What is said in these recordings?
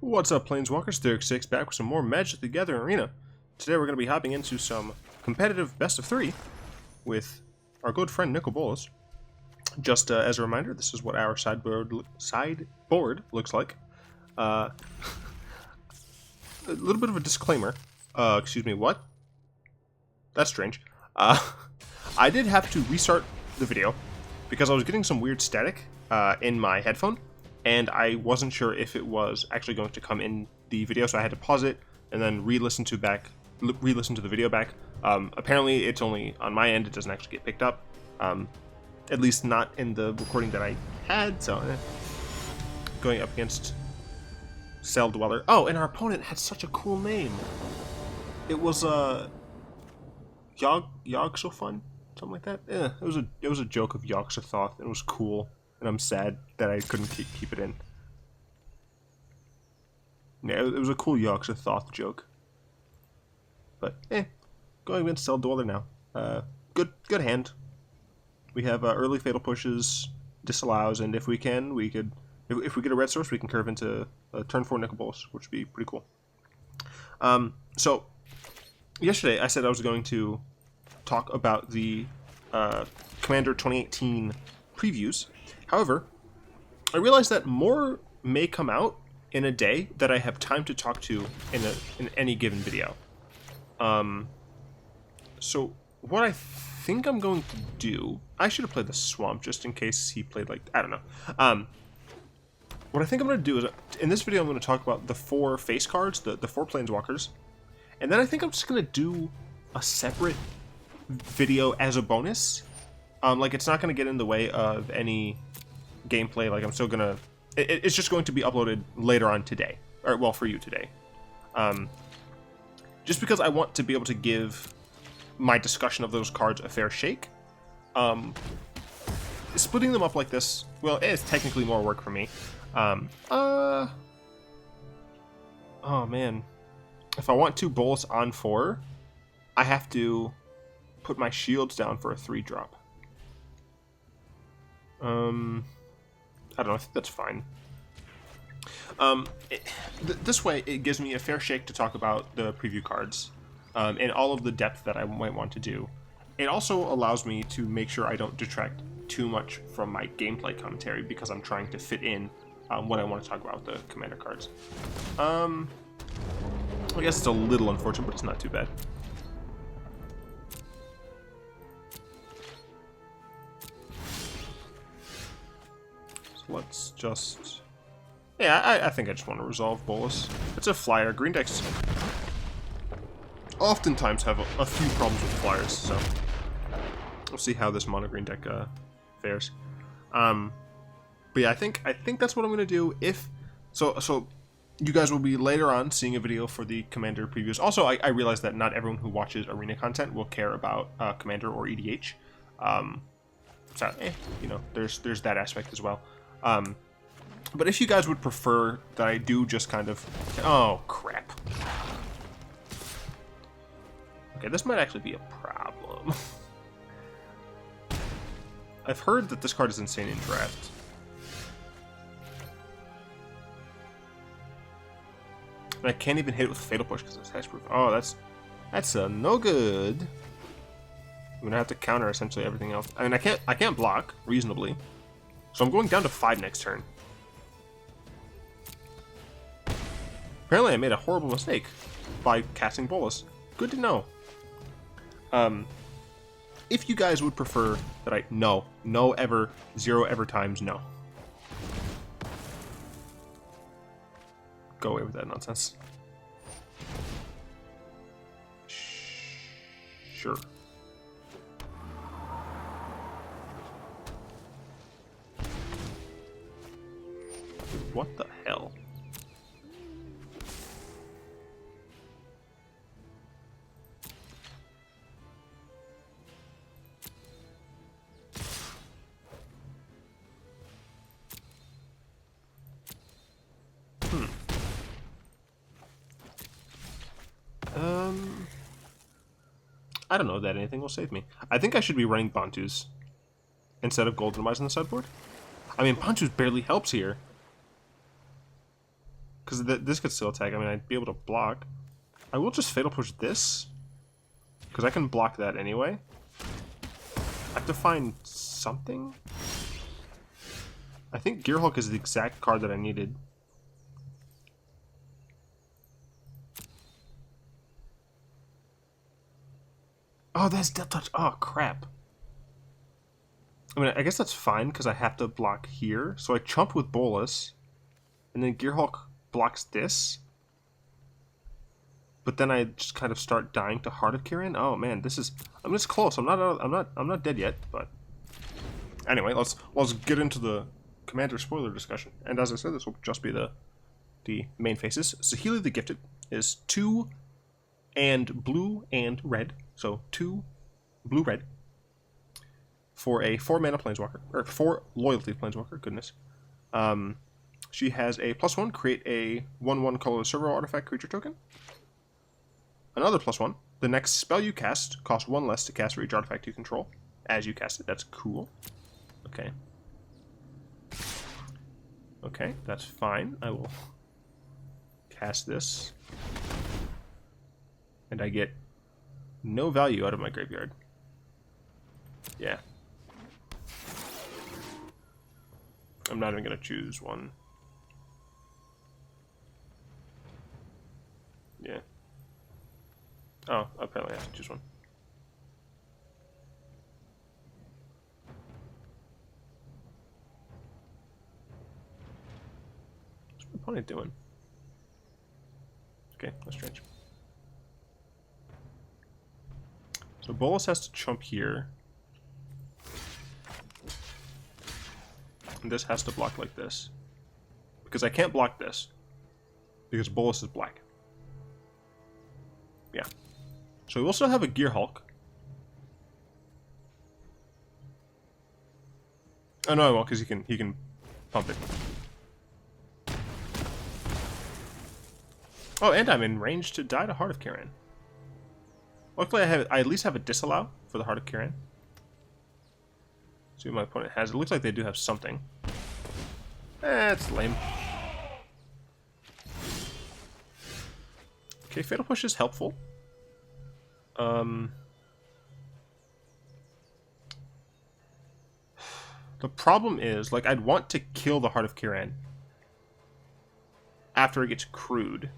What's up, Planeswalkers? Grixis back with some more Magic the Gathering Arena. Today we're going to be hopping into some competitive best of 3 with our good friend Nicol Bolas. Just as a reminder, this is what our sideboard looks like. A little bit of a disclaimer. Excuse me, what? That's strange. I did have to restart the video because I was getting some weird static in my headphone, and I wasn't sure if it was actually going to come in the video, so I had to pause it and then re-listen to the video back. Apparently, it's only on my end; it doesn't actually get picked up, at least not in the recording that I had. So, going up against Cell Dweller. Oh, and our opponent had such a cool name. It was Yogg-Sothoth, something like that. Yeah, it was a joke of Yogg-Sothoth, and it was cool. And I'm sad that I couldn't keep it in. Yeah, it was a cool Yogg-Sothoth joke. But going against Cell Dweller now. Good hand. We have early fatal pushes, disallows, and if we can, if we get a red source, we can curve into turn 4 Nicol Bolas, which would be pretty cool. So yesterday I said I was going to talk about the Commander 2018 previews. However, I realized that more may come out in a day that I have time to talk to in any given video. So what I think I'm going to do, I should have played the Swamp just in case he played like, I don't know. What I think I'm going to do is, in this video I'm going to talk about the 4 face cards, the 4 Planeswalkers, and then I think I'm just going to do a separate video as a bonus. Like, it's not going to get in the way of any gameplay. Like, I'm still going to... It's just going to be uploaded later on today. Or, well, for you today. Just because I want to be able to give my discussion of those cards a fair shake. Splitting them up like this, well, it's technically more work for me. Oh, man. If I want 2 Bolas on 4, I have to put my shields down for a 3-drop. I don't know, I think that's fine. This way, it gives me a fair shake to talk about the preview cards, and all of the depth that I might want to do. It also allows me to make sure I don't detract too much from my gameplay commentary, because I'm trying to fit in what I want to talk about with the commander cards. I guess it's a little unfortunate, but it's not too bad. Let's just... Yeah, I think I just want to resolve Bolas. It's a flyer. Green decks oftentimes have a few problems with flyers, so we'll see how this mono green deck fares. But yeah, I think that's what I'm gonna do. So you guys will be later on seeing a video for the Commander previews. Also, I realize that not everyone who watches arena content will care about Commander or EDH. So you know, there's that aspect as well. But if you guys would prefer that I do just kind of... Oh, crap. Okay, this might actually be a problem. I've heard that this card is insane in draft. And I can't even hit it with Fatal Push because it's hexproof. Oh, that's no good. I'm gonna have to counter essentially everything else. I mean, I can't block reasonably. So I'm going down to 5 next turn. Apparently I made a horrible mistake by casting Bolas. Good to know. If you guys would prefer that I... No ever, 0 ever times no. Go away with that nonsense. Sure. What the hell? I don't know that anything will save me. I think I should be running Bantus instead of Golden Mice on the sideboard. I mean, Bantus barely helps here. Because this could still attack. I mean, I'd be able to block. I will just Fatal Push this. Because I can block that anyway. I have to find something? I think Gearhulk is the exact card that I needed. Oh, that's Death Touch. Oh, crap. I mean, I guess that's fine, because I have to block here. So I chump with Bolas, and then Gearhulk blocks this. But then I just kind of start dying to Heart of Kiran. Oh man, this is. I mean, it's close. I'm not dead yet. But anyway, let's get into the Commander spoiler discussion. And as I said, this will just be the main faces. Saheeli the Gifted is 2 and blue and red. So 2 blue red for a 4-mana planeswalker, or 4 loyalty planeswalker. Goodness. She has a +1. Create a 1/1 colorless servo artifact creature token. Another +1. The next spell you cast costs 1 less to cast for each artifact you control as you cast it. That's cool. Okay. Okay, that's fine. I will cast this. And I get no value out of my graveyard. Yeah. I'm not even going to choose one. Yeah. Oh, apparently I have to choose one. What's my opponent doing? Okay, that's strange. So Bolas has to chump here. And this has to block like this. Because I can't block this. Because Bolas is black. Yeah. So we also have a Gearhulk. Oh no, I won't, because he can pump it. Oh, and I'm in range to die to Heart of Kiran. Luckily, I at least have a Disallow for the Heart of Kiran. See what my opponent has. It looks like they do have something. It's lame. Okay, Fatal Push is helpful. The problem is, like, I'd want to kill the Heart of Kiran after it gets crewed.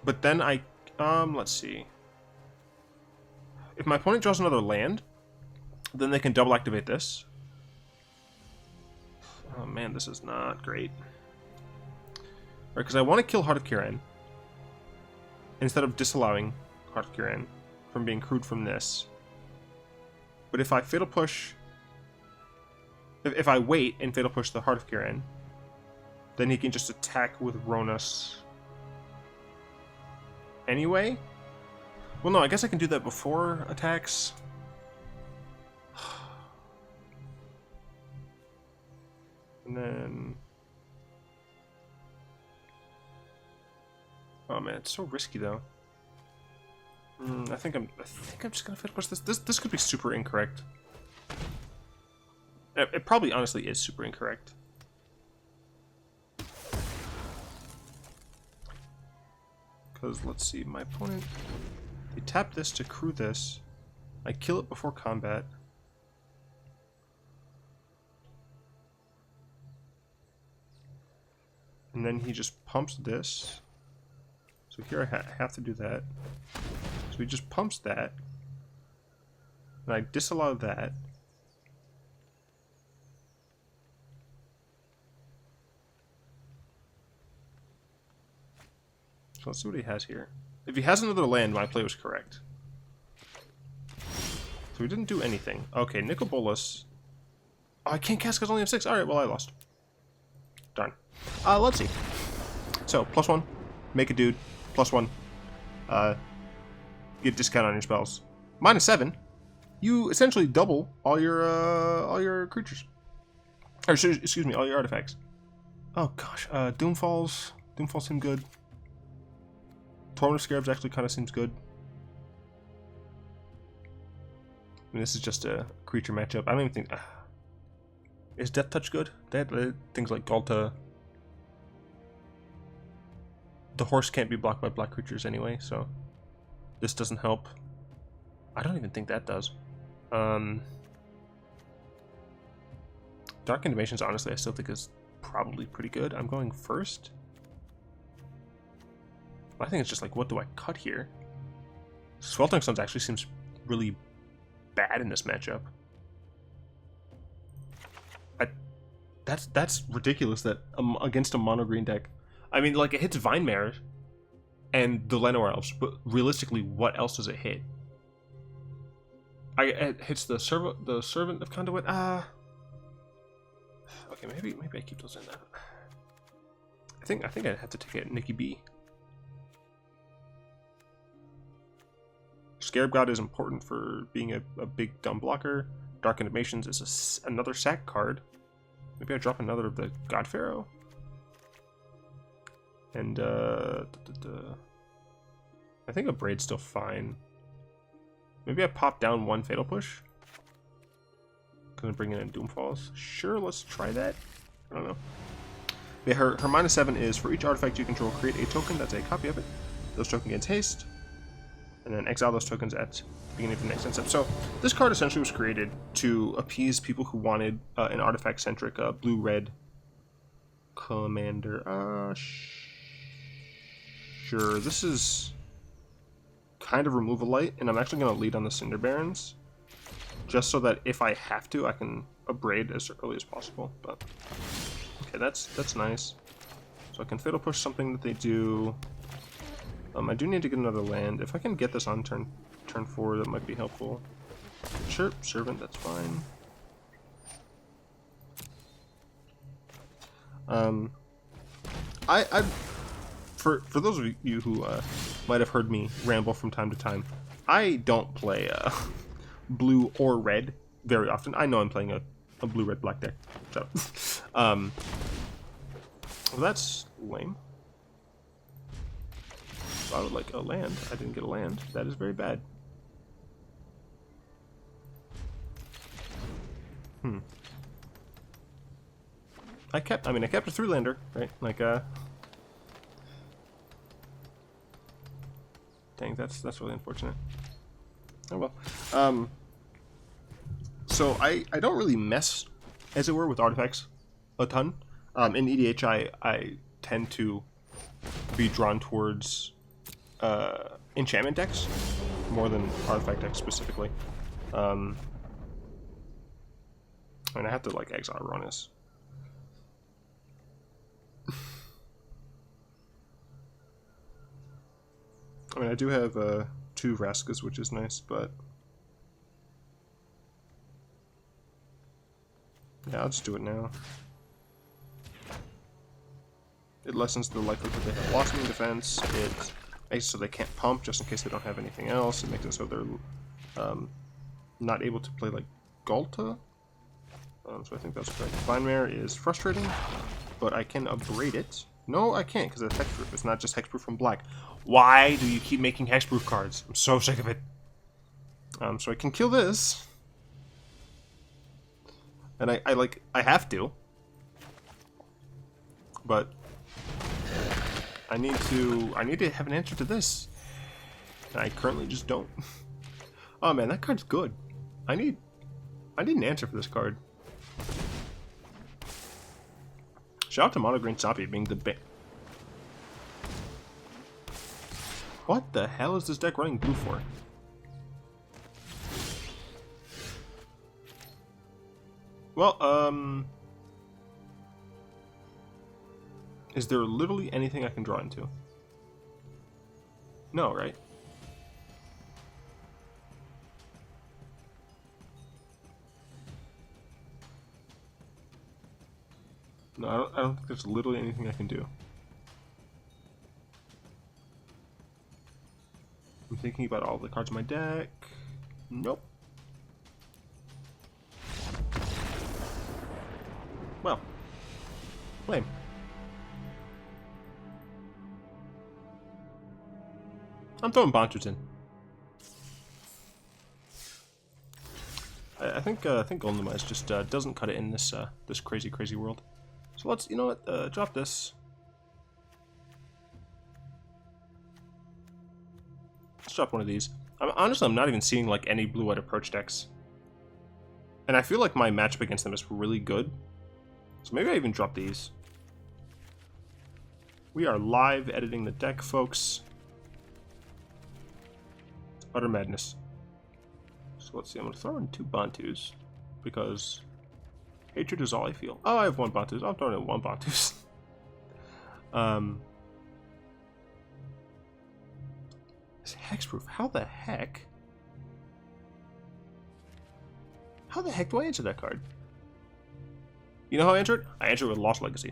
But then let's see. If my opponent draws another land, then they can double activate this. Oh man, this is not great. Right, because I want to kill Heart of Kiran instead of disallowing Heart of Kiran from being crewed from this. But if I Fatal Push... If I wait and Fatal Push the Heart of Kiran, then he can just attack with Ronus anyway? Well, no, I guess I can do that before attacks. And then... Oh man, it's so risky though. I think I'm just gonna Fatal Push this. This could be super incorrect. It probably honestly is super incorrect. Because let's see, my opponent, they tap this to crew this. I kill it before combat. And then he just pumps this. So here I have to do that. So he just pumps that. And I disallow that. So let's see what he has here. If he has another land, my play was correct. So he didn't do anything. Okay, Nicol Bolas. Oh, I can't cast because I only have 6. Alright, well I lost. Darn. Let's see. So, +1. Make a dude. +1. Get discount on your spells. -7. You essentially double all your creatures. Or excuse me, all your artifacts. Oh gosh. Doomfalls. Doomfalls seem good. Torrential Scarabs actually kind of seems good. I mean, this is just a creature matchup. I don't even think... Is Death Touch good? They had things like Galta. The horse can't be blocked by black creatures anyway, so this doesn't help. I don't even think that does. Dark Intimations, honestly, I still think is probably pretty good. I'm going first. I think it's just like, what do I cut here? Sweltering Suns actually seems really bad in this matchup. That's ridiculous that against a mono green deck. I mean, like, it hits Vine Mare and the Llanowar Elves, but realistically, what else does it hit? It hits the Servant of Conduit. Okay, maybe I keep those in there. I think I'd have to take it Nikki B. Scarab God is important for being a big dumb blocker. Dark Intimations is another sack card. Maybe I drop another of the God-Pharaoh. And I think a Braid's still fine. Maybe I pop down one Fatal Push. Gonna bring in Doomfalls. Sure, let's try that. I don't know. Yeah, her -7 is for each artifact you control, create a token that's a copy of it. Those token gains haste. And then exile those tokens at the beginning of the next end step. So this card essentially was created to appease people who wanted an artifact-centric blue-red commander. Sure, this is kind of removal light, and I'm actually going to lead on the Cinder Barrens, just so that if I have to, I can abrade as early as possible. But okay, that's nice. So I can Fatal Push something that they do. I do need to get another land. If I can get this on turn 4, that might be helpful. Sure, Servant, that's fine. For those of you who might have heard me ramble from time to time, I don't play blue or red very often. I know I'm playing a blue-red black deck. So, well, that's lame. I would like a land. I didn't get a land. That is very bad. I kept a 3-lander, right? Like, dang, that's really unfortunate. Oh well. So I don't really mess, as it were, with artifacts a ton. In EDH, I tend to be drawn towards enchantment decks more than artifact decks specifically. I mean, I have to like exile Ronis. I mean, I do have 2 Vraskas, which is nice, but yeah, I'll just do it now. It lessens the likelihood they have blossoming defense. It makes it so they can't pump just in case they don't have anything else. It makes it so they're not able to play like Galta. So I think that's correct. Vine Mare is frustrating, but I can abrade it. No, I can't because it's hexproof. It's not just hexproof from black. Why do you keep making hexproof cards? I'm so sick of it. So I can kill this, and I have to, but I need to have an answer to this. And I currently just don't. Oh man, that card's good. I need an answer for this card. Shout out to Mono Green Stompy being the big. What the hell is this deck running blue for? Well, is there literally anything I can draw into? No, right? No, I don't think there's literally anything I can do. I'm thinking about all the cards in my deck. Nope. Well, lame. I'm throwing Bonchers in. I think Golden Demise just doesn't cut it in this this crazy world. So let's, you know what, drop this. Let's drop one of these. Honestly, I'm not even seeing like any blue-white approach decks, and I feel like my matchup against them is really good. So maybe I even drop these. We are live editing the deck, folks. It's utter madness. So let's see, I'm going to throw in 2 Bantus, because hatred is all I feel. Oh, I have 1 Bantus. I'm throwing in 1 Bantus. This hexproof. How the heck? How the heck do I answer that card? You know how I answer it? I answer it with Lost Legacy.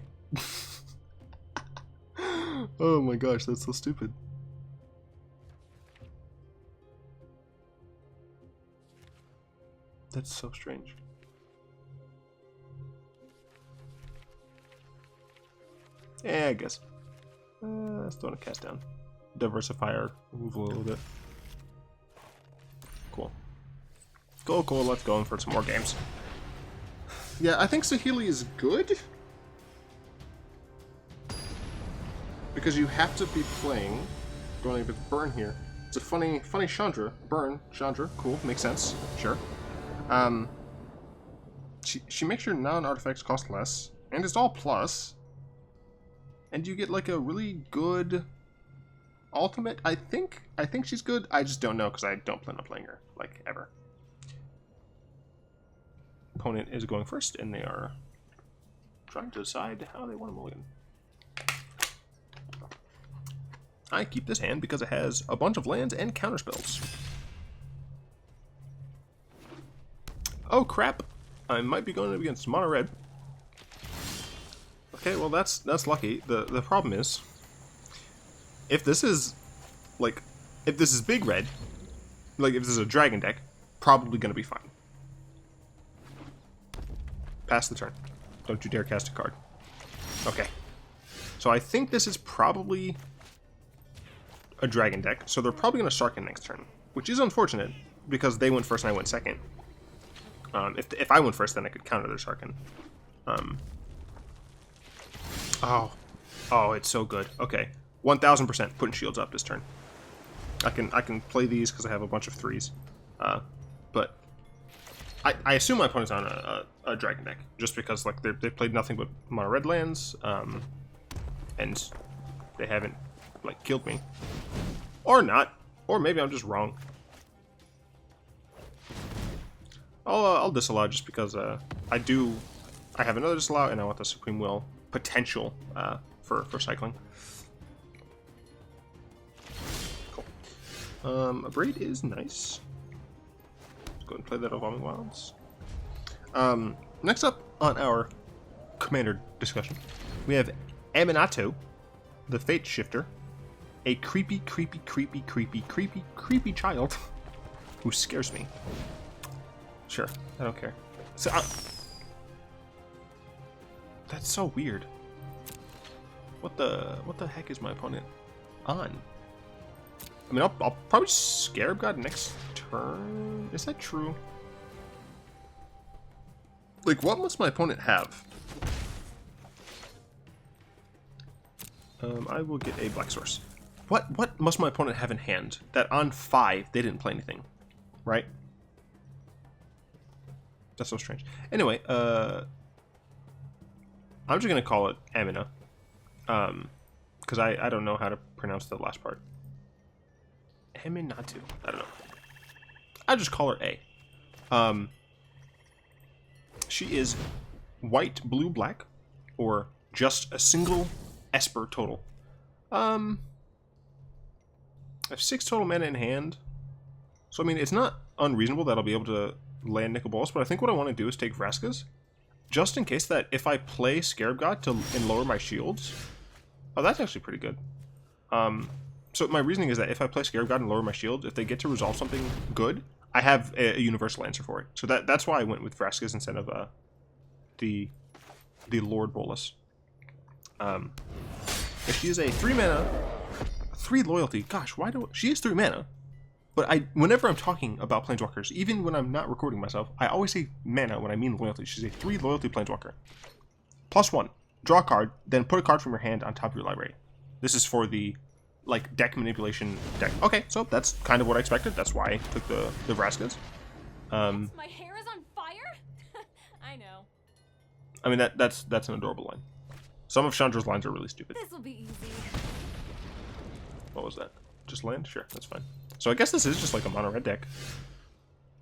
Oh my gosh, that's so stupid. That's so strange. Yeah, I guess. Let's throw a cast down. Diversify our removal a little bit. Cool. Cool, let's go in for some more games. Yeah, I think Saheeli is good. Because you have to be playing, going with Burn here. It's a funny Chandra. Burn, Chandra, cool, makes sense, sure. She makes your non-artifacts cost less, and it's all plus. And you get like a really good ultimate. I think she's good. I just don't know because I don't plan on playing her, like, ever. Opponent is going first, and they are trying to decide how they want to mulligan. I keep this hand because it has a bunch of lands and counterspells. Oh crap! I might be going up against mono red. Okay, well that's lucky. The problem is, if this is big red, like if this is a dragon deck, probably gonna be fine. Pass the turn. Don't you dare cast a card. Okay. So I think this is probably a dragon deck, so they're probably going to Sarkhan next turn, which is unfortunate because they went first and I went second. If I went first, then I could counter their Sarkhan. Oh, it's so good. Okay, 1000% putting shields up this turn. I can play these because I have a bunch of 3s, but I assume my opponent's on a dragon deck just because like they played nothing but mono red lands, and they haven't like killed me, or not, or maybe I'm just wrong. I'll disallow just because I have another disallow and I want the Supreme Will potential for cycling. Cool. A braid is nice. Let's go and play that Evolving Wilds. Next up on our commander discussion, we have Aminato, the Fate Shifter. A creepy child who scares me. Sure, I don't care. So, that's so weird. What the heck is my opponent on? I mean, I'll probably Scarab God next turn. Is that true? Like, what must my opponent have? I will get a Black Source. What must my opponent have in hand that on 5 they didn't play anything, right? That's so strange. Anyway, I'm just gonna call it Amina, because I don't know how to pronounce the last part. Aminatu. I don't know. I just call her A. She is white, blue, black, or just a single Esper total. I have 6 total mana in hand, so I mean it's not unreasonable that I'll be able to land Nicol Bolas, but I think what I want to do is take Vraskas, just in case that if I play Scarab God and lower my shields. Oh, that's actually pretty good. So my reasoning is that if I play Scarab God and lower my shields, if they get to resolve something good, I have a universal answer for it. So that's why I went with Vraskas instead of the Lord Bolas. If she is a 3 mana, 3 loyalty. Gosh, why do she is 3 mana? whenever I'm talking about Planeswalkers, even when I'm not recording myself, I always say mana when I mean loyalty. She's a 3 loyalty Planeswalker. +1. Draw a card, then put a card from your hand on top of your library. This is for the, like, deck manipulation deck. Okay, so that's kind of what I expected. That's why I took the Vraskas. My hair is on fire? I know. I mean, that's an adorable line. Some of Chandra's lines are really stupid. This will be easy. What was that? Just land? Sure, that's fine. So I guess this is just like a mono red deck.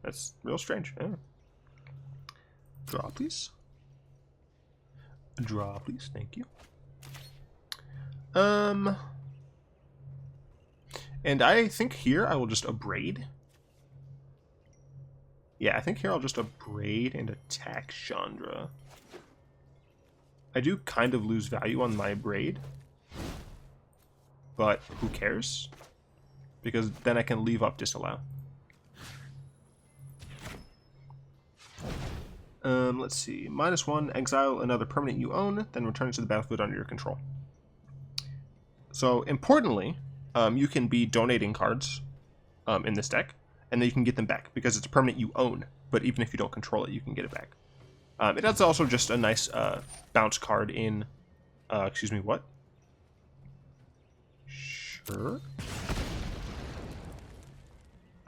That's real strange. Yeah. Draw, please. Draw, please. Thank you. And I think here I will just abrade. Yeah, I think here I'll just abrade and attack Chandra. I do kind of lose value on my abrade, but who cares? Because then I can leave up Disallow. Let's see. -1, exile another permanent you own, then return it to the battlefield under your control. So, importantly, you can be donating cards in this deck, and then you can get them back, because it's a permanent you own, but even if you don't control it, you can get it back. It has also just a nice bounce card in... excuse me, what? Sure.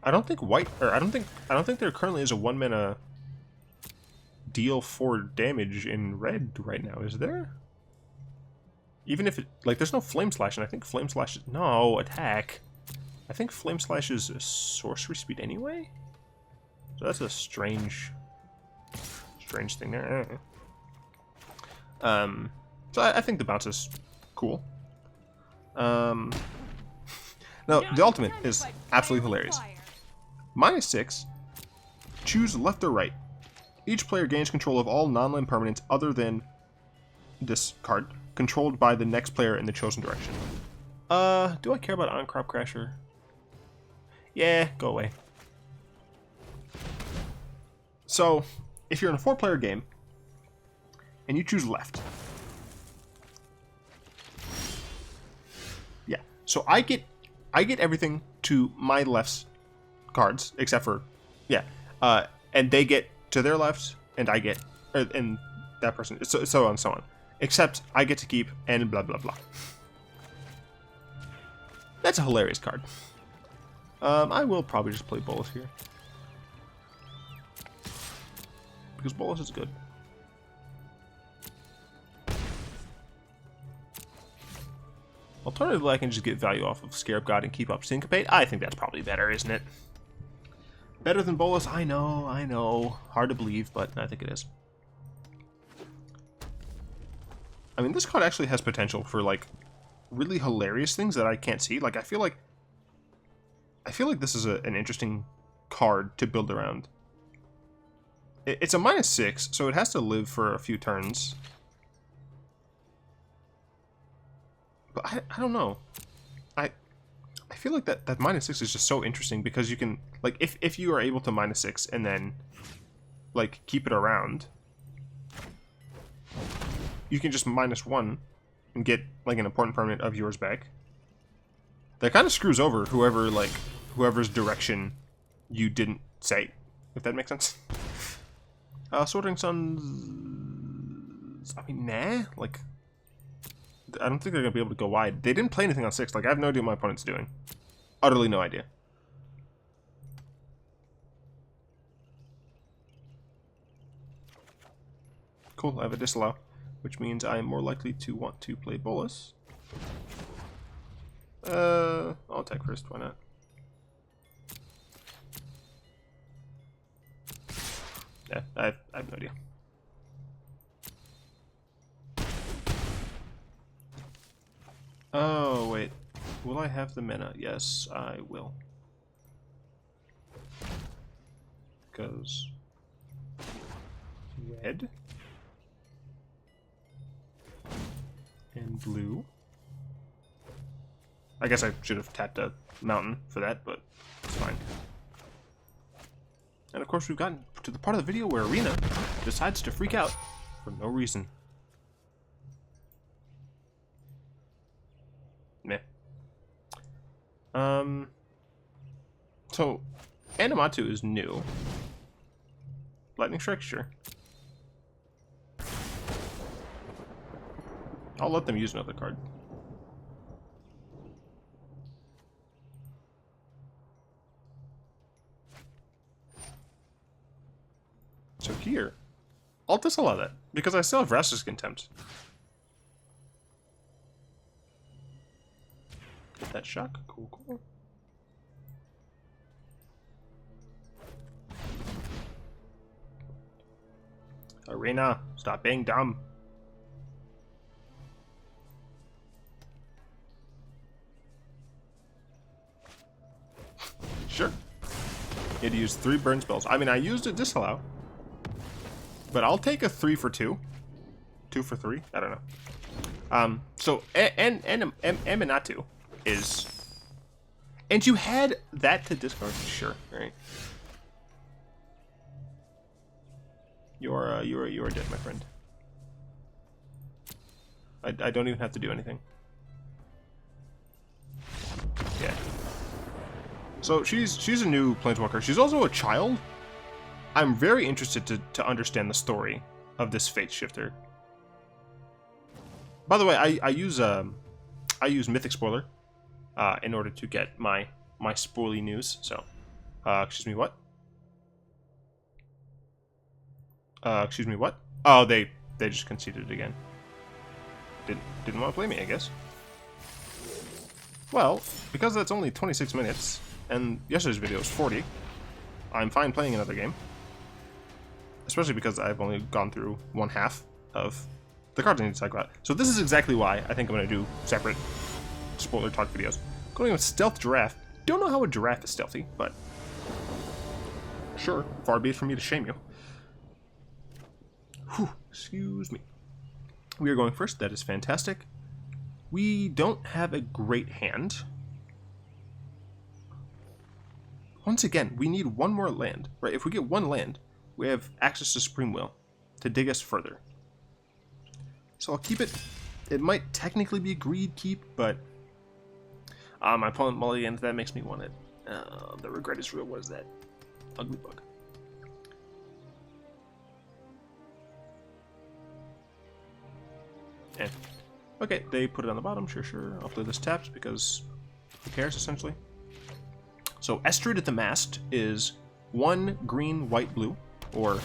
I don't think white... Or I don't think there currently is a 1-mana deal 4 damage in red right now, is there? Even if it... Like, there's no Flame Slash, and I think Flame Slash is... No, attack. I think Flame Slash is a sorcery speed anyway? So that's a strange thing there. So I think the bounce is cool. No, the ultimate is absolutely hilarious. -6, choose left or right. Each player gains control of all non-land permanents other than this card, controlled by the next player in the chosen direction. Do I care about On-Crop Crasher? Yeah, go away. So, if you're in a 4-player game, and you choose left. Yeah, so I get everything to my left's cards, except for, yeah, and they get to their left, and I get, and that person, so on and so on. Except I get to keep, and blah blah blah. That's a hilarious card. I will probably just play Bolas here. Because Bolas is good. Alternatively, I can just get value off of Scarab God and keep up Syncopate. I think that's probably better, isn't it? Better than Bolas? I know. Hard to believe, but I think it is. I mean, this card actually has potential for, like, really hilarious things that I can't see. Like, I feel like this is an interesting card to build around. It's a -6, so it has to live for a few turns. But I don't know. I feel like that -6 is just so interesting because you can, like, if you are able to -6 and then, like, keep it around, you can just -1 and get, like, an important permanent of yours back. That kind of screws over whoever's direction you didn't say, if that makes sense. Sweltering Suns... I mean, nah. Like, I don't think they're going to be able to go wide. They didn't play anything on 6. Like, I have no idea what my opponent's doing. Utterly no idea. Cool, I have a Disallow, which means I am more likely to want to play Bolas. I'll attack first, why not? Yeah, I have no idea. Oh, wait. Will I have the mana? Yes, I will. Because... red. And blue. I guess I should have tapped a mountain for that, but it's fine. And of course we've gotten to the part of the video where Arena decides to freak out for no reason. Meh. So, Animatu is new. Lightning Strike, sure. I'll let them use another card. So here, I'll disallow that, because I still have Vraska's Contempt. Get that shock. Cool, cool. Arena, stop being dumb. Sure. You had to use 3 burn spells. I mean, I used a Disallow. But I'll take a 3 for 2. 2 for 3? I don't know. So, Aminatu is... And you had that to discard? Sure, right. You are dead, my friend. I don't even have to do anything. Yeah. So she's a new planeswalker. She's also a child. I'm very interested to understand the story of this Fate Shifter. By the way, I use Mythic Spoiler in order to get my spoily news. So, excuse me, what? Excuse me, what? Oh, they just conceded again. Didn't want to play me, I guess. Well, because that's only 26 minutes, and yesterday's video was 40, I'm fine playing another game. Especially because I've only gone through 1/2 of the cards I need to talk about. So this is exactly why I think I'm going to do separate spoiler talk videos. Going with Stealth Giraffe. Don't know how a giraffe is stealthy, but sure, far be it from me to shame you. Whew, excuse me. We are going first. That is fantastic. We don't have a great hand. Once again, we need one more land. Right? If we get one land, we have access to Supreme Will to dig us further. So I'll keep it. It might technically be a greed keep, but my opponent mulligans, that makes me want it. The regret is real. What is that? Ugly bug. Eh. Okay, they put it on the bottom. Sure. I'll play this tapped because who cares, essentially. So Estrid at the Mast is 1 green, white, blue, or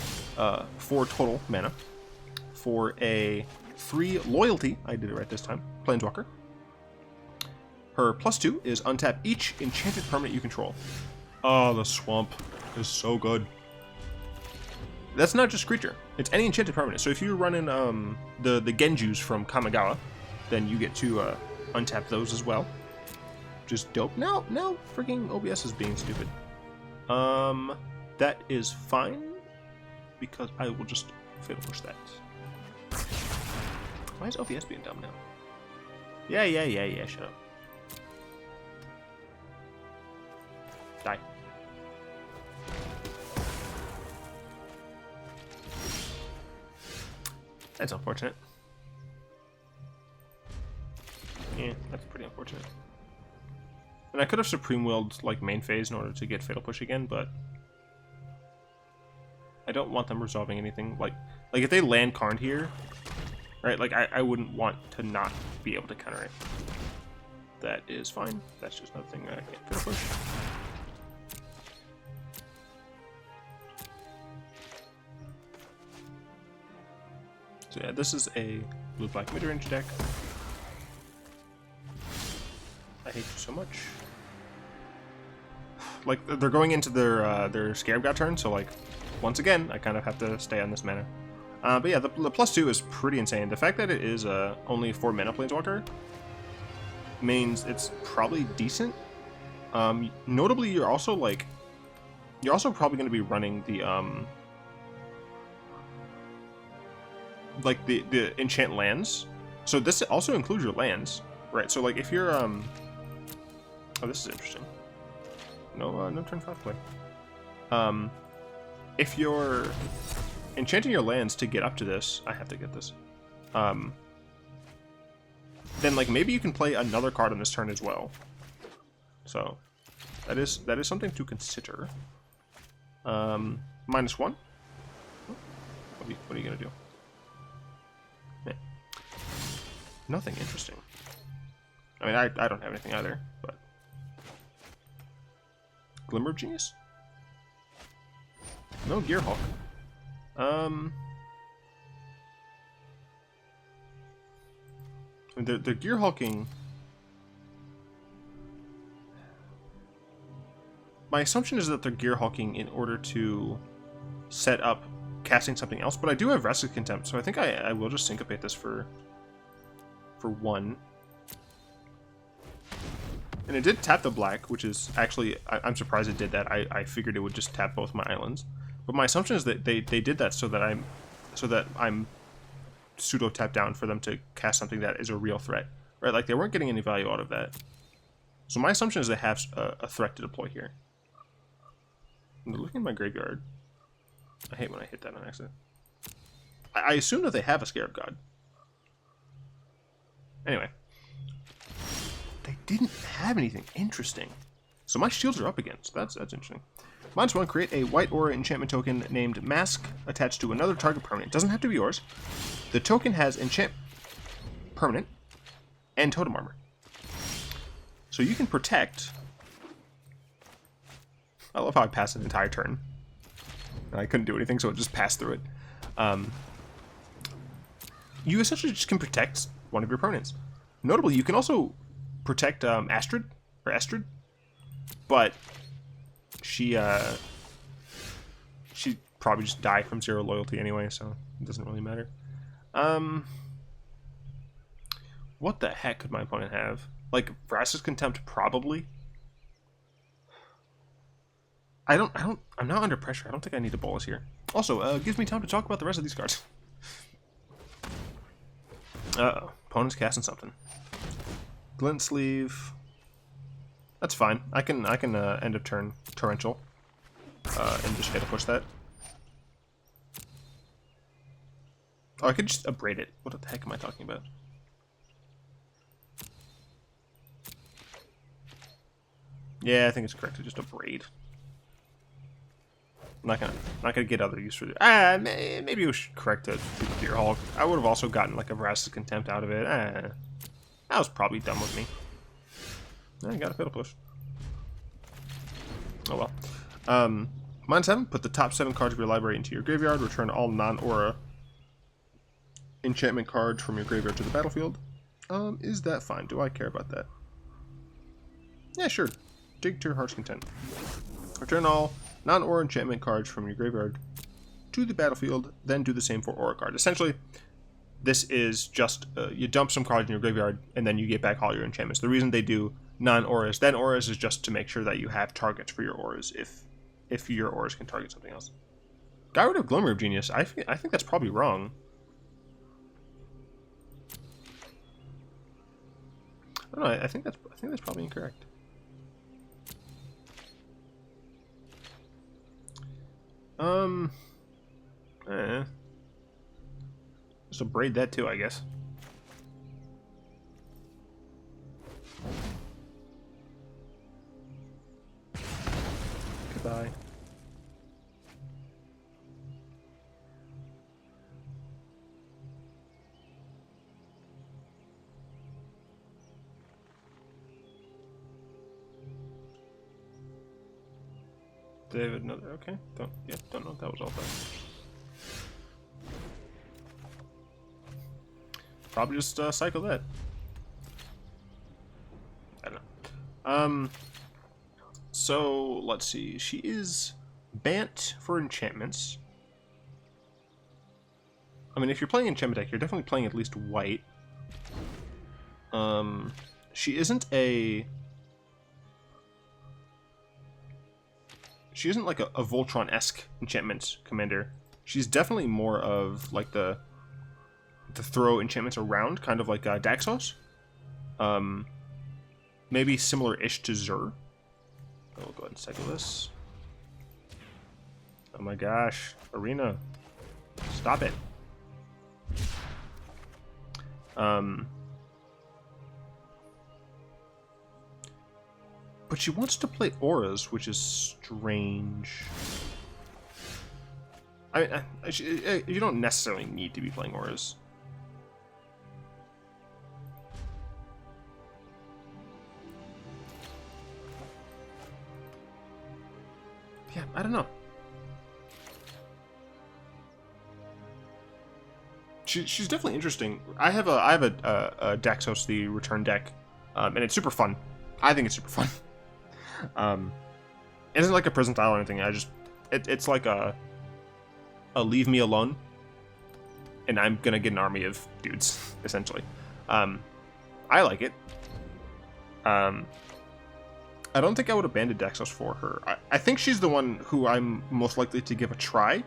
4 total mana for a 3 loyalty. I did it right this time. Planeswalker. Her +2 is untap each enchanted permanent you control. Oh, the swamp is so good. That's not just creature. It's any enchanted permanent. So if you're running the Genjus from Kamigawa, then you get to untap those as well. Just dope. Now freaking OBS is being stupid. That is fine because I will just fatal push that. Why is OBS being dumb now? Yeah. Shut up. Die. That's unfortunate. Yeah, that's pretty unfortunate. And I could have Supreme Willed like main phase in order to get Fatal Push again, but I don't want them resolving anything. Like if they land Karn here, right? Like I wouldn't want to not be able to counter it. That is fine. That's just another thing that I can't Fatal Push. So yeah, this is a blue-black midrange deck. I hate you so much. Like, they're going into their Scarab God turn, so like, once again, I kind of have to stay on this mana. But yeah, the +2 is pretty insane. The fact that it is only 4 mana Planeswalker means it's probably decent. Notably, you're also probably going to be running the like the enchant lands. So this also includes your lands, right? So like if you're oh, this is interesting. No turn 5 play. If you're enchanting your lands to get up to this, I have to get this. Then like maybe you can play another card on this turn as well. So That is something to consider. -1. What are you gonna do? Yeah. Nothing interesting. I mean, I don't have anything either, but Glimmer of Genius? No Gearhulk. They're Gearhulking. My assumption is that they're Gearhulking in order to set up casting something else, but I do have Vraska Contempt, so I think I will just Syncopate this for 1. And it did tap the black, which is actually, I'm surprised it did that. I figured it would just tap both my islands. But my assumption is that they did that so that I'm pseudo tap down for them to cast something that is a real threat. Right? Like they weren't getting any value out of that. So my assumption is they have a threat to deploy here. I'm looking at my graveyard. I hate when I hit that on accident. I assume that they have a Scarab God. Anyway. They didn't have anything interesting. So my shields are up again, so that's interesting. -1, create a white aura enchantment token named Mask attached to another target permanent. It doesn't have to be yours. The token has enchant permanent and totem armor. So you can protect. I love how I passed an entire turn. I couldn't do anything, so it just passed through it. You essentially just can protect one of your permanents. Notably, you can also protect Astrid, but she'd probably just die from 0 loyalty anyway, so it doesn't really matter. What the heck could my opponent have? Like Vraska's Contempt, probably. I'm not under pressure. I don't think I need a Bolas here. Also, gives me time to talk about the rest of these cards. Uh-oh. Opponent's casting something. Glint Sleeve. That's fine. I can end of turn Torrential. And just hit a push that. Oh, I could just abrade it. What the heck am I talking about? Yeah, I think it's correct to just abrade. I'm not gonna get other use for it. Maybe it was correct to Gearhulk. I would have also gotten like a Vraska's Contempt out of it. That was probably dumb with me. I got a Fatal Push. Oh well. -7, put the top 7 cards of your library into your graveyard. Return all non-aura enchantment cards from your graveyard to the battlefield. Is that fine? Do I care about that? Yeah, sure. Dig to your heart's content. Return all non-aura enchantment cards from your graveyard to the battlefield, then do the same for aura card. Essentially, this is just you dump some cards in your graveyard, and then you get back all your enchantments. The reason they do non-auras, then auras, is just to make sure that you have targets for your auras if your auras can target something else. Got rid of Glimmer of Genius. I think that's probably wrong. I don't know. I think that's probably incorrect. Just abrade that too, I guess. Goodbye. David, another. Okay, don't know if that was all that. Probably just cycle that. I don't know. So let's see. She is banned for enchantments. I mean, if you're playing enchantment deck, you're definitely playing at least white. She isn't like a Voltron-esque enchantment commander. She's definitely more of like the throw enchantments around, kind of like Daxos. Maybe similar-ish to Zur. We'll go ahead and cycle this. Oh my gosh, Arena, stop it. But she wants to play auras, which is strange. I mean, you don't necessarily need to be playing auras. Yeah, I don't know. She's definitely interesting. I have a Daxos, the return deck, and it's super fun. I think it's super fun. It isn't like a prison tile or anything. It's like a leave me alone, and I'm gonna get an army of dudes essentially. I like it. I don't think I would abandon Daxos for her. I think she's the one who I'm most likely to give a try,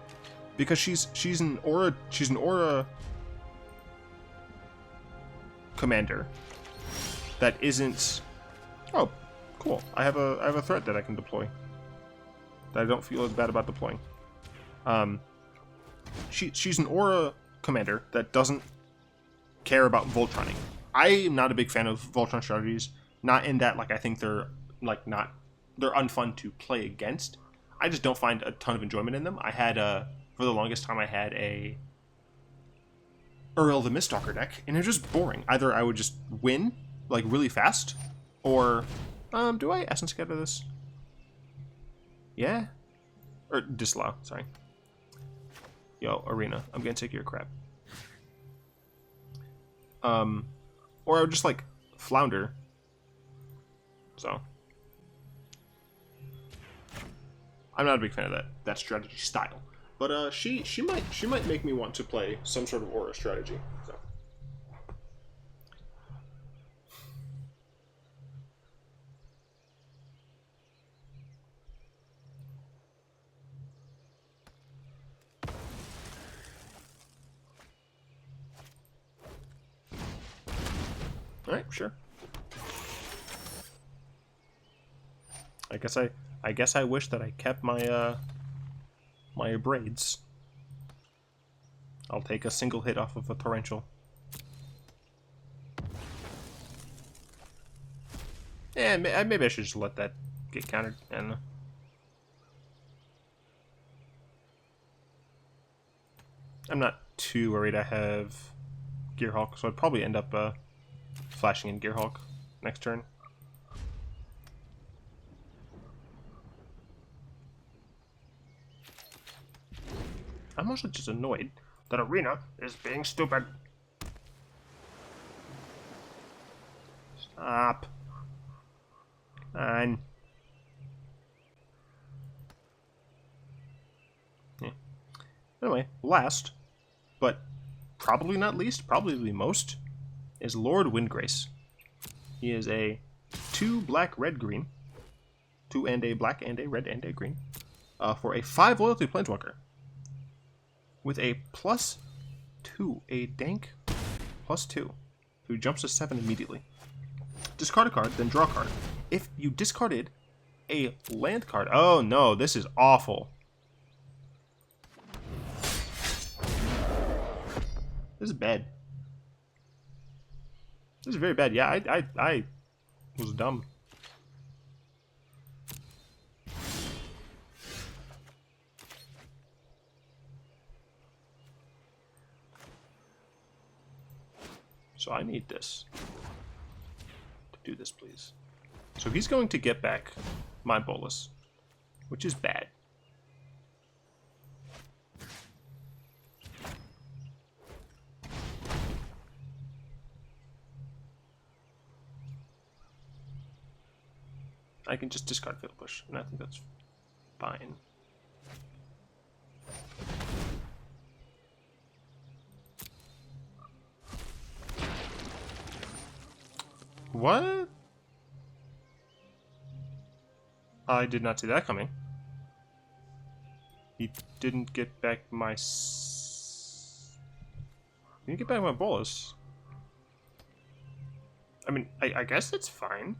because she's an aura commander that isn't. Oh, cool! I have a threat that I can deploy that I don't feel as bad about deploying. She's an aura commander that doesn't care about Voltroning. I am not a big fan of Voltron strategies. Not in that, like, I think they're unfun to play against. I just don't find a ton of enjoyment in them. I had for the longest time I had a Uriel the Miststalker deck, and it was just boring. Either I would just win like really fast, or do I Essence Scatter this? Yeah, or Disallow. Sorry. Yo, Arena, I'm gonna take your crap. Or I would just like flounder. So I'm not a big fan of that strategy style, but she might make me want to play some sort of aura strategy. So. All right, sure. I guess I wish that I kept my my braids. I'll take a single hit off of a torrential. Yeah, maybe I should just let that get countered. I don't know. I'm not too worried. I have Gearhulk, so I'd probably end up flashing in Gearhulk next turn. I'm also just annoyed that Arena is being stupid. Stop. And yeah. Anyway, last, but probably not least, probably most, is Lord Windgrace. He is a 2 black, red, green. 2 and a black and a red and a green. For a 5 loyalty planeswalker. With a +2, a dank +2, who jumps to 7 immediately. Discard a card, then draw a card. If you discarded a land card, oh no, this is awful. This is bad. This is very bad. Yeah, I was dumb. So I need this. To do this, please. So he's going to get back my Bolas, which is bad. I can just discard Fatal Push, and I think that's fine. What? I did not see that coming. He didn't get back my... He didn't get back my Bolas. I mean, I guess it's fine.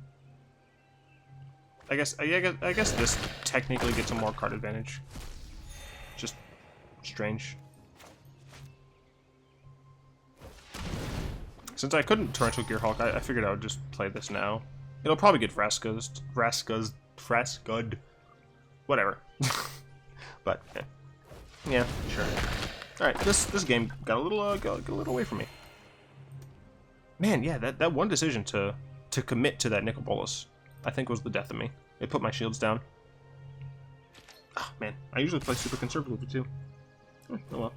I guess this technically gets a more card advantage. Just strange. Since I couldn't Torrential Gearhulk, I figured I would just play this now. It'll probably get Vraska's, whatever. But yeah, sure. All right, this game got a little away from me. Man, yeah, that one decision to commit to that Nicol Bolas, I think, was the death of me. It put my shields down. Oh man, I usually play super conservatively too. Oh well.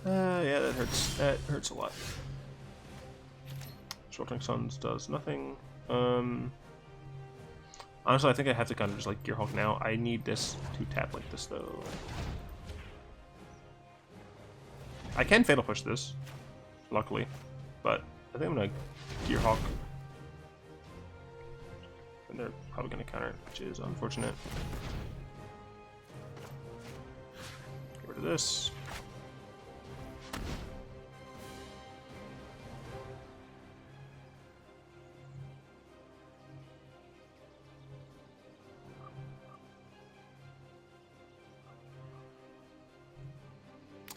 Yeah, that hurts. That hurts a lot. Sweltering Suns does nothing. Honestly, I think I have to kind of just like Gearhulk now. I need this to tap like this though. I can Fatal Push this, luckily, but I think I'm gonna Gearhulk. And they're probably gonna counter, which is unfortunate. Get rid of this.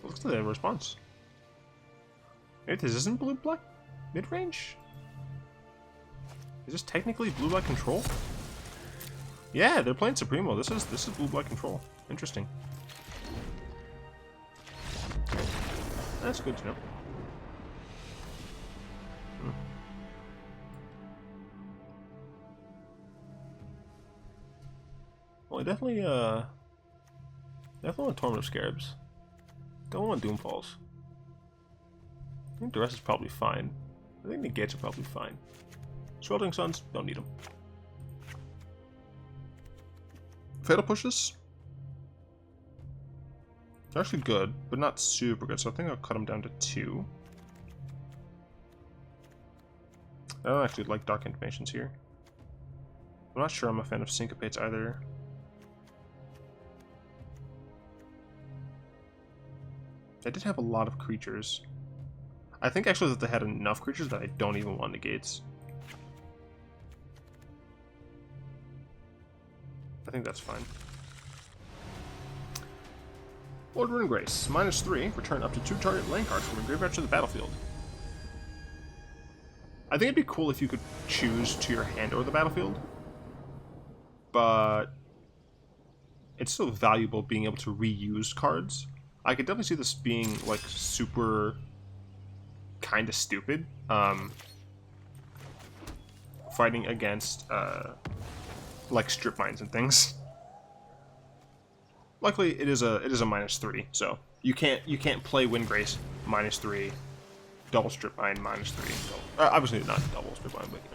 Looks like they have a response. Wait, this isn't blue-black mid-range? Is this technically blue-black control? Yeah, they're playing Supremo. This is blue-black control. Interesting. That's good to know. Well, I definitely want Torment of Scarabs. Don't want Doomfalls. I think the rest is probably fine. I think the gates are probably fine. Sweltering Suns, don't need them. Fatal Pushes? They're actually good, but not super good, so I think I'll cut them down to 2. I don't actually like Dark Intimations here. I'm not sure I'm a fan of Syncopates either. They did have a lot of creatures. I think actually that they had enough creatures that I don't even want negates. I think that's fine. Lord Runegrace, -3, return up to 2 target land cards from the graveyard to the battlefield. I think it'd be cool if you could choose to your hand or the battlefield, but it's still valuable being able to reuse cards. I could definitely see this being like super kind of stupid, fighting against like strip mines and things. Luckily, it is a -3, so you can't play Windgrace -3, double strip mine -3. Obviously not double strip mine, but you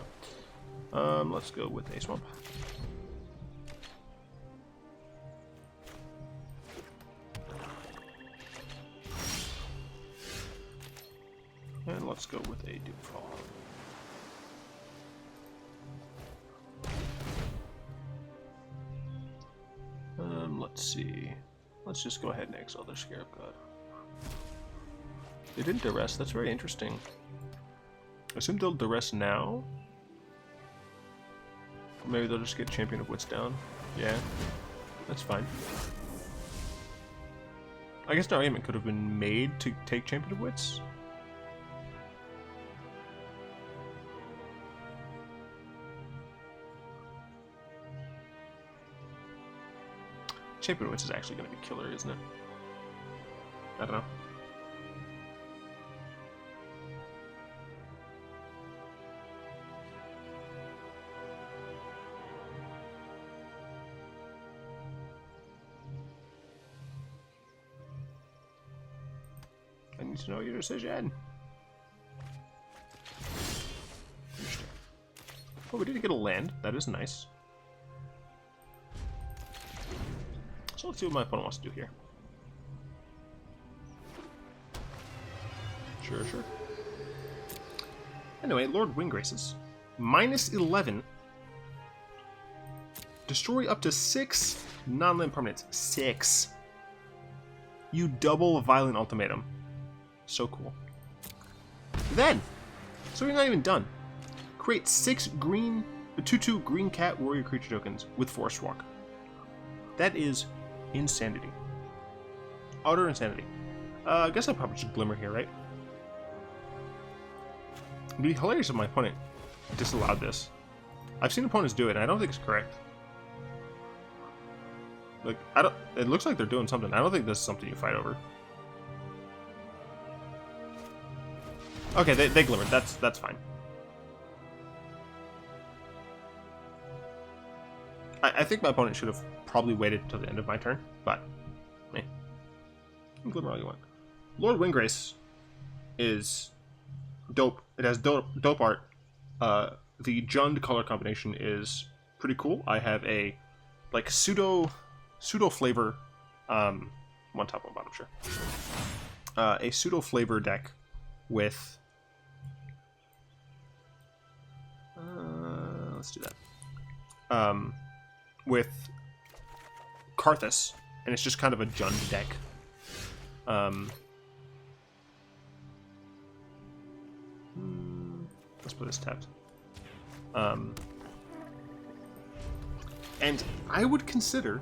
know. Let's go with a swamp. And let's go with a Doomfall. Let's see. Let's just go ahead and exile their Scarab God. They didn't duress. That's very interesting. I assume they'll duress now. Or maybe they'll just get Champion of Wits down. Yeah, that's fine. I guess an argument could have been made to take Champion of Wits. Champion of Wits is actually going to be killer, isn't it? I don't know. I need to know your decision. Interesting. Oh, we did get a land. That is nice. So let's see what my opponent wants to do here. Sure. Anyway, Lord Windgraces. -11. Destroy up to 6 non-land permanents. 6. You double Violent Ultimatum. So cool. Then, so we're not even done. Create 6 green, 2/2 green cat warrior creature tokens with Forest Walk. That is insanity. Utter insanity. I guess I'll probably just Glimmer here, right? It'd be hilarious if my opponent disallowed this. I've seen opponents do it, and I don't think it's correct. Like, I don't. It looks like they're doing something. I don't think this is something you fight over. Okay, they glimmered. That's fine. I think my opponent should have probably waited until the end of my turn, but you can glimmer all you want. Lord Windgrace is dope. It has dope art. The Jund color combination is pretty cool. I have a like pseudo flavor, one top, one bottom, sure. A pseudo flavor deck with. Let's do that. With Karthus, and it's just kind of a Jund deck. Let's put this tapped. And I would consider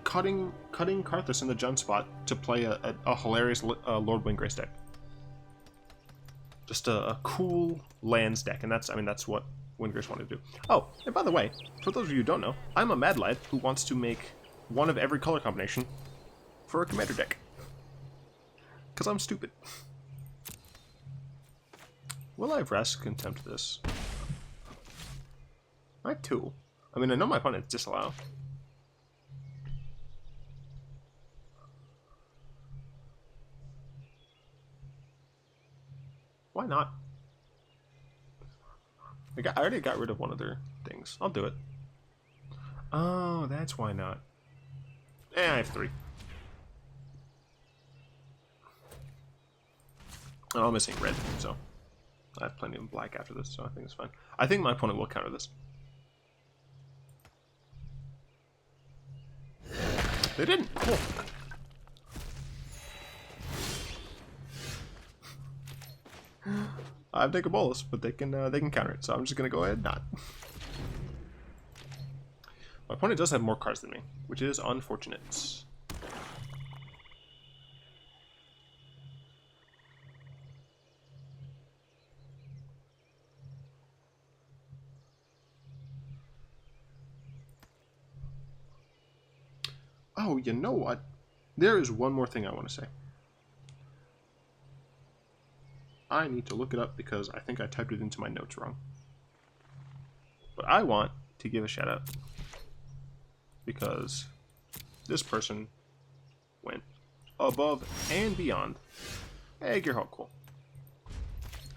cutting Karthus in the Jund spot to play a hilarious Lord Windgrace deck. Just a cool lands deck, and that's what Windgrace wanted to do. Oh, and by the way, for those of you who don't know, I'm a mad lad who wants to make one of every color combination for a commander deck. Because I'm stupid. Will I Vraska Contempt this? I have two. I mean, I know my opponent's Disallow. Why not? I already got rid of one of their things. I'll do it. Oh, that's why not. I have three. Oh, I'm missing red, so I have plenty of black after this, so I think it's fine. I think my opponent will counter this. They didn't. Cool. I have Grixis Bolas, but they can counter it, so I'm just gonna go ahead and not. My opponent does have more cards than me, which is unfortunate. Oh, you know what? There is one more thing I want to say. I need to look it up because I think I typed it into my notes wrong. But I want to give a shout out because this person went above and beyond. Hey, Gearhulk, cool.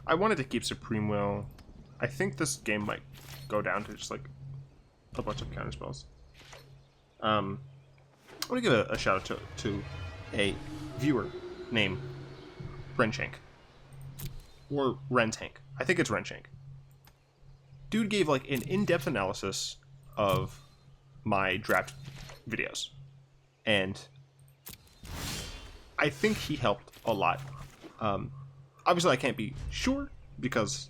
I wanted to keep Supreme Will. I think this game might go down to just like a bunch of counter spells. I want to give a shout out to a viewer named Renshank. Or Rentank. I think it's Renshank. Dude gave like an in-depth analysis of my draft videos. And I think he helped a lot. Obviously I can't be sure because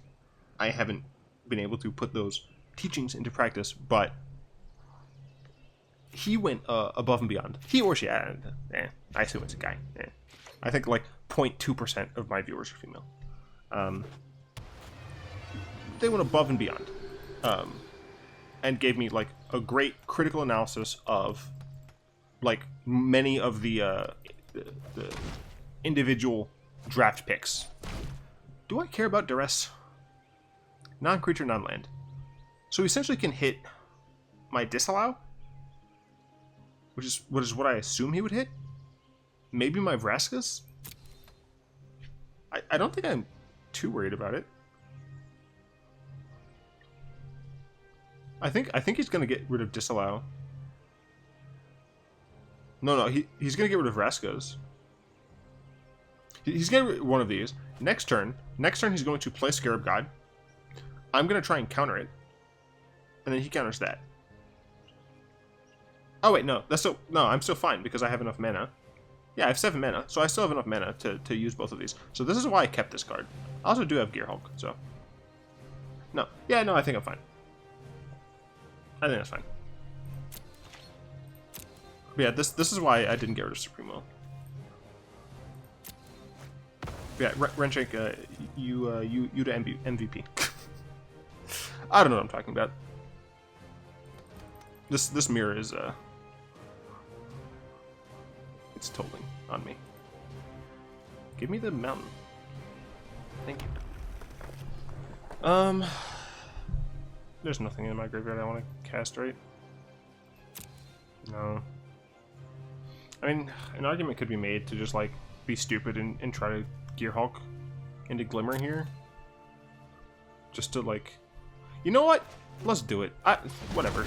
I haven't been able to put those teachings into practice, but he went above and beyond. He or she, I assume it's a guy. I think like 0.2% of my viewers are female. They went above and beyond, and gave me like a great critical analysis of like many of the individual draft picks. Do I care about duress? Non-creature, non-land. So he essentially can hit my Disallow, which is what I assume he would hit. Maybe my Vraskas. I don't think I'm too worried about it. I think he's gonna get rid of Disallow. No, he's gonna get rid of Vraskas. He's gonna get rid of one of these. Next turn he's going to play Scarab God. I'm gonna try and counter it, and then he counters that. Oh wait, no, I'm still fine because I have enough mana. Yeah, I have 7 mana, so I still have enough mana to use both of these. So this is why I kept this card. I also do have Gearhulk, so... No. Yeah, no, I think I'm fine. I think that's fine. But yeah, this is why I didn't get rid of Supreme Will. Yeah, Renchik, you to MVP. I don't know what I'm talking about. This mirror is it's tolling on me. Give me the mountain. Thank you. There's nothing in my graveyard I want to cast, right? No. I mean, an argument could be made to just like be stupid and try to Gearhulk into Glimmer here. Just to like, you know what? Let's do it. Whatever.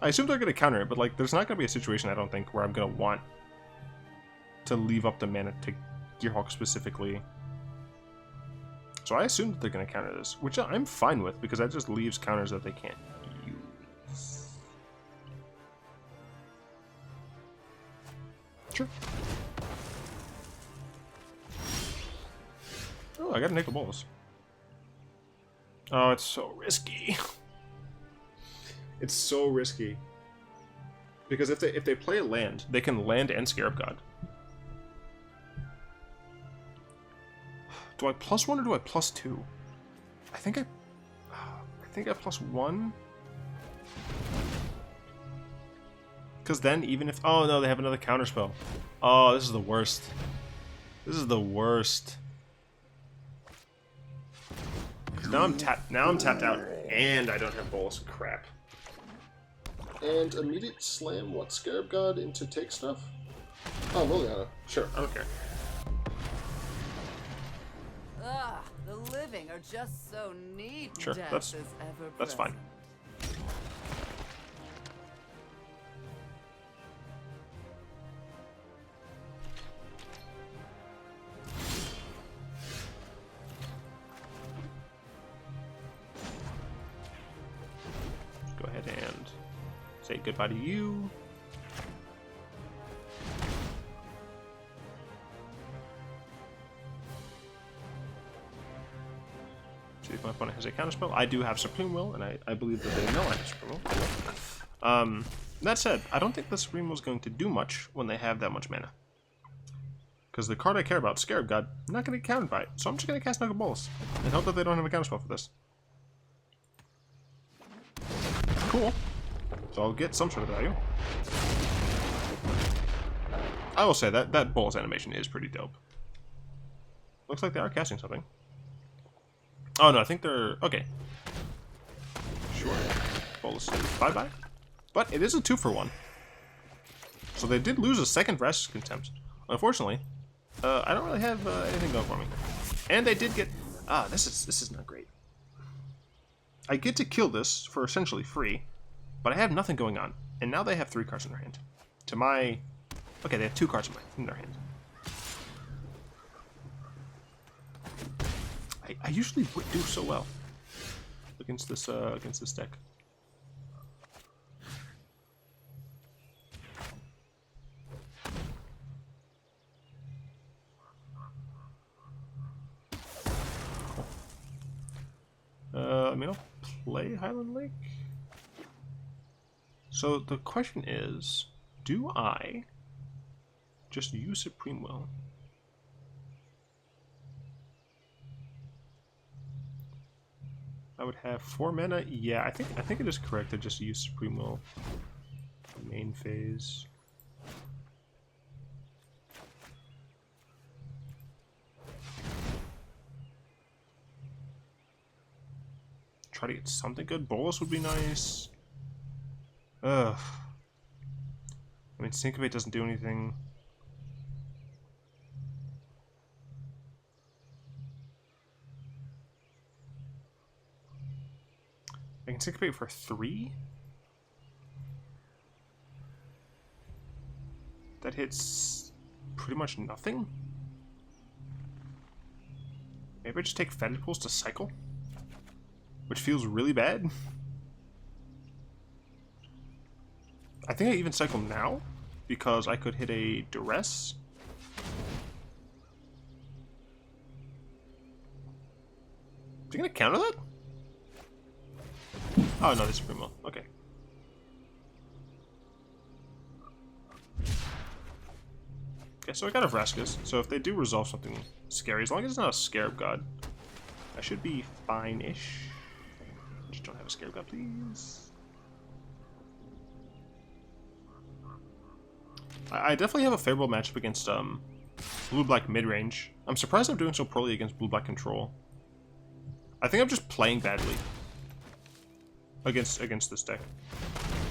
I assume they're gonna counter it, but like, there's not gonna be a situation I don't think where I'm gonna want to leave up the mana to Gearhulk specifically. So I assume that they're gonna counter this, which I'm fine with because that just leaves counters that they can't use. Sure. Oh, I got a Nicol Bolas. Oh, it's so risky. It's so risky. Because if they play a land, they can land and Scarab God. Do I +1 or do I +2? I think I +1. Because then even if... Oh no, they have another counterspell. Oh, this is the worst. This is the worst. Now I'm tapped out, and I don't have Bolas. Crap. And immediate slam. What, Scarab God into take stuff? Oh, Liliana. Sure, I don't care. Ugh, the living are just so neat. Sure, that's fine. Go ahead and say goodbye to you. See if my opponent has a counterspell. I do have Supreme Will, and I believe that they know I have Supreme Will. That said, I don't think the Supreme Will is going to do much when they have that much mana. Because the card I care about, Scarab God, I'm not going to get countered by it. So I'm just going to cast Nicol Bolas and hope that they don't have a counterspell for this. Cool. So I'll get some sort of value. I will say that Bolas animation is pretty dope. Looks like they are casting something. Oh no, I think they're... Okay. Sure. Bolas. Bye-bye. But it is a 2-for-1. So they did lose a second Vraska's Contempt. Unfortunately, I don't really have anything going for me. And they did get... this is not great. I get to kill this for essentially free, but I have nothing going on. And now they have 3 cards in their hand. To my... Okay, they have 2 cards in their hand. I usually would do so well against this deck. I mean, I'll play Highland Lake. So the question is, do I just use Supreme Will? I would have 4 mana. Yeah, I think it is correct to just use Supreme Will main phase. Try to get something good. Bolas would be nice. Ugh. I mean, Syncopate doesn't do anything. I can Syncopate for 3? That hits pretty much nothing? Maybe I just take Fetid Pools to cycle? Which feels really bad. I think I even cycle now, because I could hit a Duress. Is he gonna counter that? Oh no, this is Primo. Okay. Okay, so I got a Vraskas. So if they do resolve something scary, as long as it's not a Scarab God, I should be fine-ish. Just don't have a Scarab God, please. I definitely have a favorable matchup against blue-black mid-range. I'm surprised I'm doing so poorly against blue-black control. I think I'm just playing badly against this deck.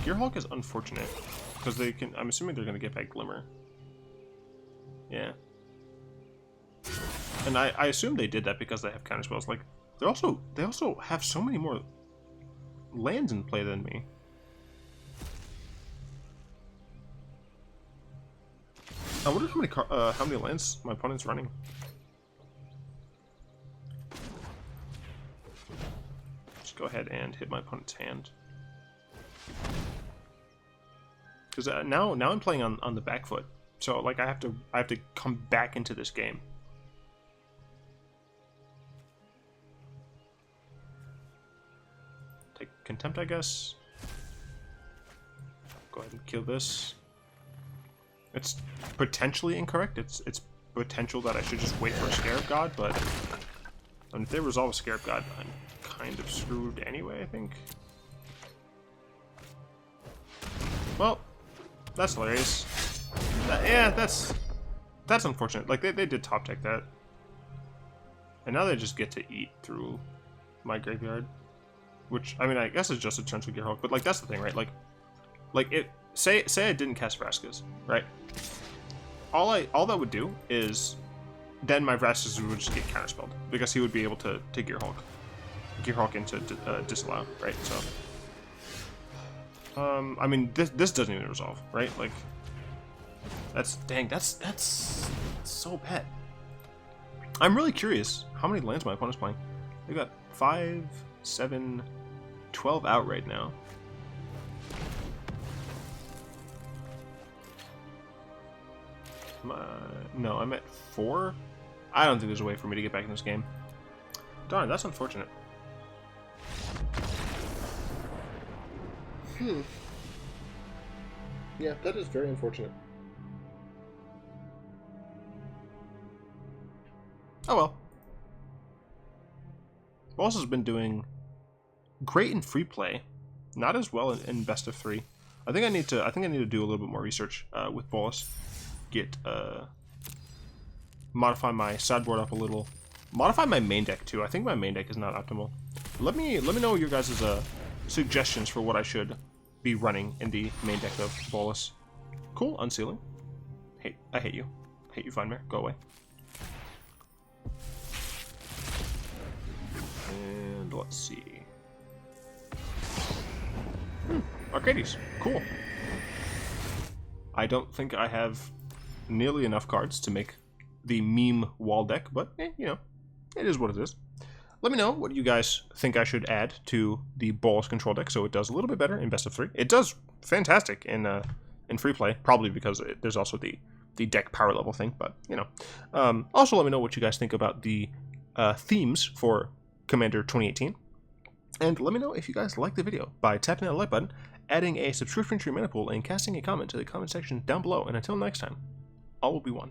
Gearhulk is unfortunate because they can. I'm assuming they're going to get back Glimmer. Yeah. And I assume they did that because they have counter spells. Like they also have so many more lands in play than me. I wonder how many lands my opponent's running. Just go ahead and hit my opponent's hand. Because now I'm playing on the back foot, so like I have to come back into this game. Take Contempt, I guess. Go ahead and kill this. It's potentially incorrect. It's potential that I should just wait for a Scarab God, but if they resolve a Scarab God, I'm kind of screwed anyway, I think. Well, that's hilarious. Yeah, that's unfortunate. Like they did top deck that, and now they just get to eat through my graveyard, which I mean I guess is just a Torrential Gearhulk, but like that's the thing, right? Like it. Say I didn't cast Vraskas, right? All that would do is then my Vraskas would just get counterspelled because he would be able to Gearhulk into Disallow, right? So I mean this doesn't even resolve, right? Like that's so bad. I'm really curious how many lands my opponent's playing. They've got 5, 7, 12 out right now. No, I'm at 4. I don't think there's a way for me to get back in this game. Darn, that's unfortunate. Yeah, that is very unfortunate. Oh well. Bolas has been doing great in free play, not as well in best of 3. I think I need to do a little bit more research with Bolas. Get modify my sideboard up a little, modify my main deck too. I think my main deck is not optimal. Let me know your guys' suggestions for what I should be running in the main deck of Bolas. Cool, unsealing. Hey, I hate you. Hate you, Fine Mare. Go away. And let's see. Arcades. Cool. I don't think I have nearly enough cards to make the meme wall deck, but you know, it is what it is. Let me know what you guys think I should add to the Bolas control deck so it does a little bit better in best of 3. It does fantastic in free play, probably because there's also the deck power level thing, but you know. Also let me know what you guys think about the themes for Commander 2018, and let me know if you guys like the video by tapping that like button, adding a subscription to your mana pool, and casting a comment to the comment section down below. And until next time, all will be one.